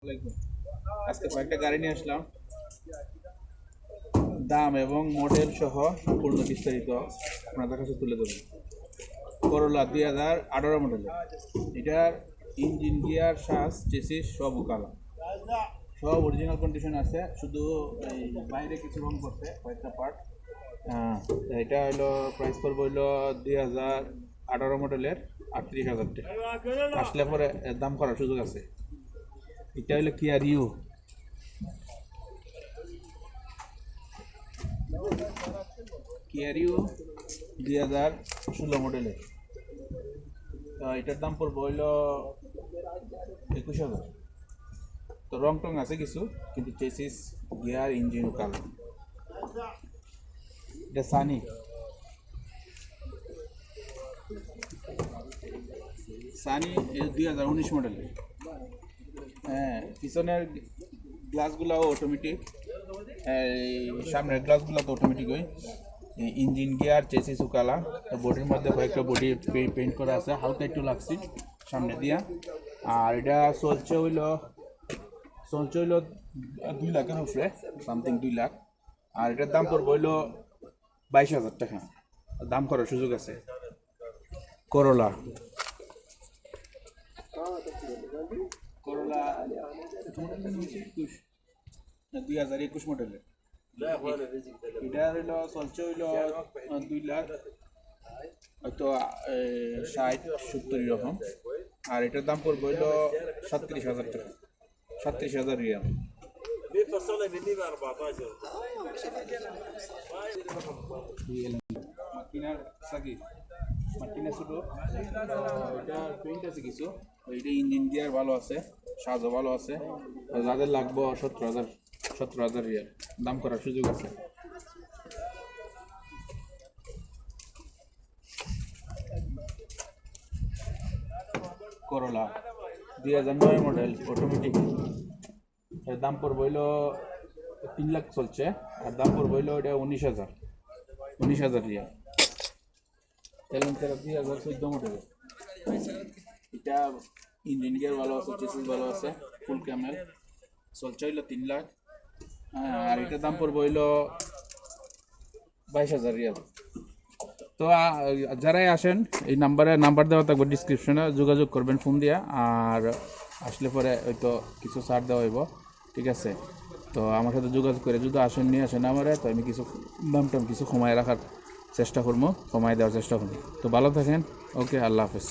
আসসালামাইকুম। আজকে কয়েকটা গাড়ি নিয়ে আসলাম, দাম এবং মডেল সহ সম্পূর্ণ বিস্তারিত আপনাদের কাছে তুলে ধরব। করোলা 2018 মডেলের, এটার ইঞ্জিন, গিয়ার, শ্বাস, চেসিস সব কালা, সব অরিজিনাল কন্ডিশন আছে, শুধু এই বাইরে কিছু রং করতে কয়েকটা পার্ট। এটা হলো প্রাইস পড়বে হইলো 2018 মডেলের 38,000 টাকা। আসলে পরে দাম করার সুযোগ আছে। এটা হলো কিয়া রিও। কিয়া রিও 2016 মডেলের, এটার দাম পড়বে হইলো 21,000। তো রং টং আছে কিছু, কিন্তু চেসিস, গিয়ার, ইঞ্জিন কালো। এটা সানি 2019 মডেলের। পিছনের গ্লাসগুলো অটোমেটিক, সামনের গ্লাসগুলো তো অটোমেটিক। ওই ইঞ্জিন, গিয়ার, চেসিস কালা। বডির মধ্যে কয়েকটা বডি পেইন্ট করা আছে, হালকা একটু লাগছে সামনে দিয়া। আর এটা চলছে হইলো 2 লাখের উপরে, সামথিং 2 লাখ। আর এটার দাম পড়বে হইলো 22,000 টাকা। দাম করার সুযোগ আছে। করোলা 2021 মডেলের। এটা হইলো চলছে হইলো 2 লাখ, হয়তো 60-70 এরকম। আর এটার দাম পড়বে হইলো 37,000 টাকা, 37,000 রিয়াল। এটা পেইন্ট আছে কিছু, এটা ইঞ্জিন, গিয়ার ভালো আছে, সাজও ভালো আছে। যাদের লাগবে 17,000 রিয়াল, দাম করার সুযোগ আছে। করোলা 2009 মডেল, অটোমেটিক। এর দাম পড়বে হইলো 3 লাখ চলছে, আর দাম পড়বে হইলো এটা 19,000 রিয়াল। এলেন্টার 2014 মডেল। এটা ইঞ্জিন, গিয়ার ভালো আছে, চেসিস ভালো আছে, ফুল ক্যামেল। চলছে হইলো 3 লাখ। আর এটার দাম পড়বে হইলো 22,000 রিয়াল। তো যারাই আসেন, এই নাম্বার দেওয়া থাকবে ডিসক্রিপশনে, যোগাযোগ করবেন ফোন দিয়া। আর আসলে পরে হয়তো কিছু ছাড় দেওয়া হইব, ঠিক আছে? তো আমার সাথে যোগাযোগ করে যদি আসেন, নিয়ে আসেন আমারে, তো আমি কিছু দাম টাম কিছু কমায় রাখার চেষ্টা করবো, কমায় দেওয়ার চেষ্টা করবো। তো ভালো থাকেন, ওকে, আল্লাহ হাফেজ।